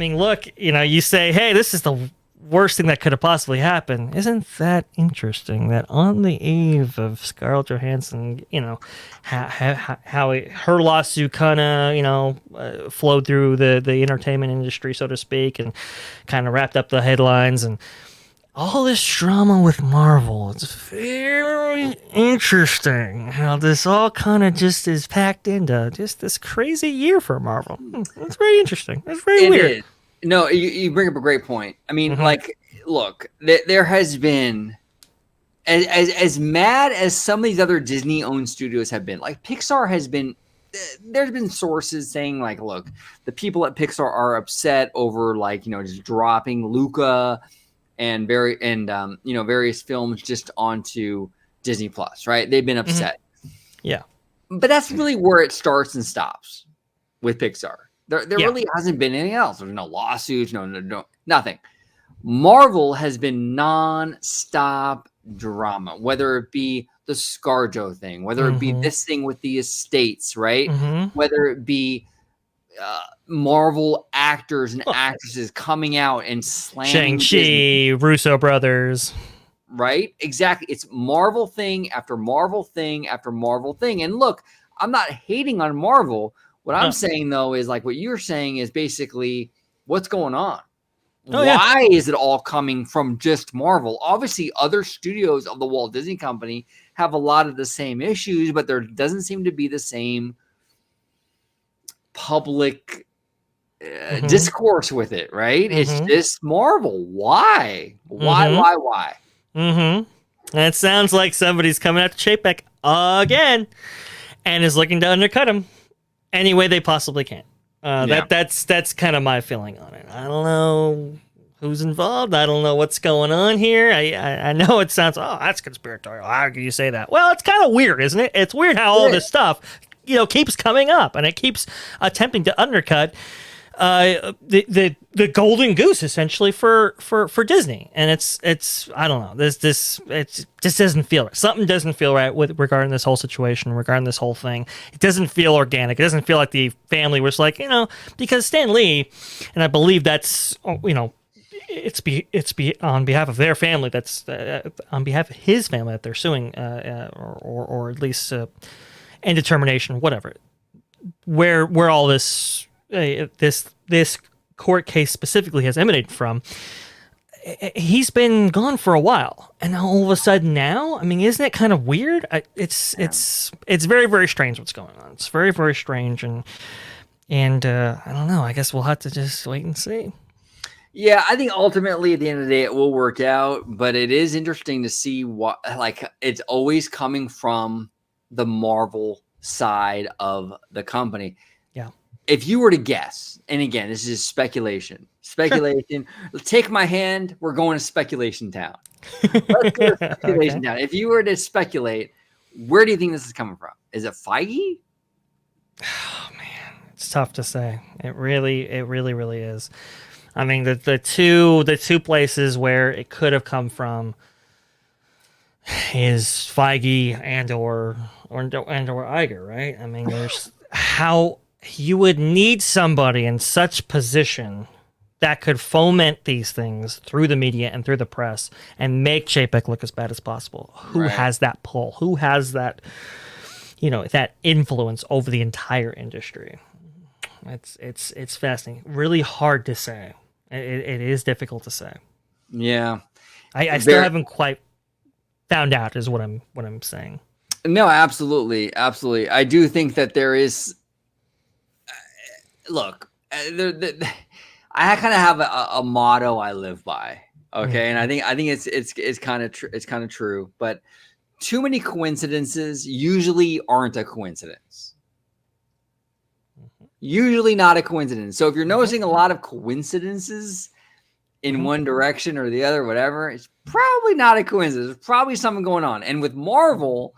mean, look, you say, hey, this is the worst thing that could have possibly happened. Isn't that interesting that on the eve of Scarlett Johansson, her lawsuit kind of, flowed through the entertainment industry, so to speak, and kind of wrapped up the headlines and all this drama with Marvel. It's very interesting how this all kind of just is packed into just this crazy year for Marvel. It's very interesting. It's very weird. Is. No, you bring up a great point. I mean, look, there has been, as mad as some of these other Disney-owned studios have been, like Pixar has been, there's been sources saying, like, look, the people at Pixar are upset over, like, just dropping Luca and various films just onto Disney Plus, right? They've been upset. Yeah. But that's really where it starts and stops with Pixar. There really hasn't been anything else. There's no lawsuits, no, nothing. Marvel has been non-stop drama, whether it be the ScarJo thing, whether it be this thing with the estates, right? Whether it be Marvel actors and actresses coming out and slamming Shang-Chi, Russo brothers. Right? Exactly. It's Marvel thing after Marvel thing after Marvel thing. And look, I'm not hating on Marvel. What I'm saying, though, is like what you're saying is basically what's going on. Why is it all coming from just Marvel? Obviously, other studios of the Walt Disney Company have a lot of the same issues, but there doesn't seem to be the same public discourse with it, right? It's just Marvel. Why? Why? And it sounds like somebody's coming after Chapek again and is looking to undercut him any way they possibly can. That's kind of my feeling on it. I don't know who's involved. I don't know what's going on here. I know it sounds, that's conspiratorial. How can you say that? Well, it's kind of weird, isn't it? It's weird how all this stuff, keeps coming up and it keeps attempting to undercut the golden goose essentially for Disney. And it's I don't know, it just doesn't feel right. Something doesn't feel right regarding this whole situation, regarding this whole thing. It doesn't feel organic. It doesn't feel like the family was like, because Stan Lee, and I believe that's it's on behalf of their family, that's on behalf of his family that they're suing, or at least indetermination, whatever, where all this court case specifically has emanated from. He's been gone for a while, and all of a sudden now, I mean, isn't it kind of weird? It's very, very strange what's going on. It's very, very strange, and I don't know. I guess we'll have to just wait and see. Yeah, I think ultimately at the end of the day it will work out, but it is interesting to see what, like, it's always coming from the Marvel side of the company. Yeah. If you were to guess, and again, this is speculation. Sure. Take my hand. We're going to speculation town. Let's go to speculation town. If you were to speculate, where do you think this is coming from? Is it Feige? Oh man, it's tough to say. It really is. I mean, the two places where it could have come from is Feige and or Iger, right? I mean, there's how you would need somebody in such position that could foment these things through the media and through the press and make Chapek look as bad as possible. Who has that pull? Who has that, that influence over the entire industry? It's fascinating. Really hard to say. It is difficult to say. Yeah. I still haven't quite found out is what I'm saying. No, absolutely. Absolutely. I do think that there is, look, I kind of have a motto I live by. Okay. And I think it's kind of true, but too many coincidences usually aren't a coincidence. Usually not a coincidence. So if you're noticing a lot of coincidences in one direction or the other, whatever, it's probably not a coincidence. There's probably something going on. And with Marvel,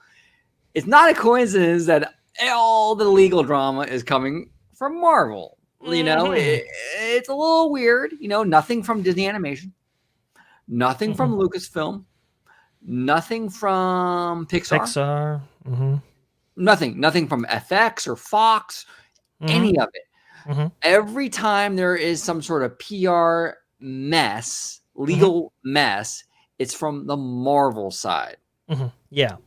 it's not a coincidence that all the legal drama is coming from Marvel. It's a little weird. Nothing from Disney Animation, nothing from Lucasfilm, nothing from Pixar. Nothing from FX or Fox, any of it. Every time there is some sort of PR mess, legal mess, it's from the Marvel side. Yeah.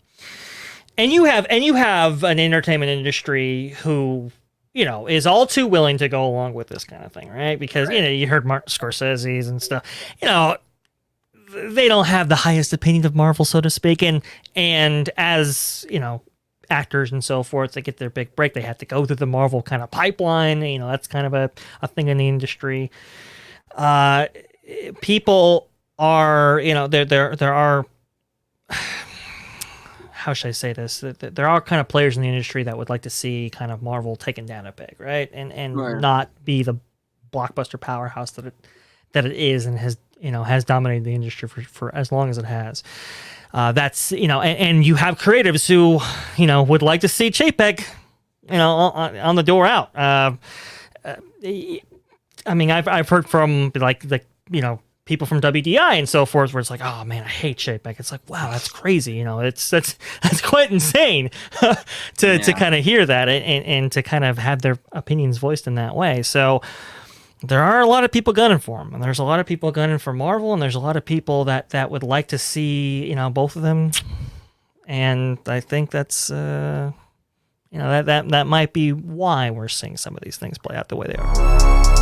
And you have an entertainment industry who, you know, is all too willing to go along with this kind of thing, right? Because, you know, you heard Martin Scorsese's and stuff. You know, they don't have the highest opinion of Marvel, so to speak. And as, you know, actors and so forth, they get their big break, they have to go through the Marvel kind of pipeline. You know, that's kind of a thing in the industry. People are, you know, there are, how should I say this? There are kind of players in the industry that would like to see kind of Marvel taken down a peg, right? And not be the blockbuster powerhouse that it is and has dominated the industry for as long as it has. That's, you know, and you have creatives who, you know, would like to see Chapek, you know, on the door out. I mean, I've heard from like you know, people from WDI and so forth, where it's like, oh man, I hate Chapek. It's like, wow, that's crazy. You know, that's quite insane to kind of hear that and to kind of have their opinions voiced in that way. So there are a lot of people gunning for him, and there's a lot of people gunning for Marvel, and there's a lot of people that would like to see, you know, both of them. And I think that's, you know, that might be why we're seeing some of these things play out the way they are.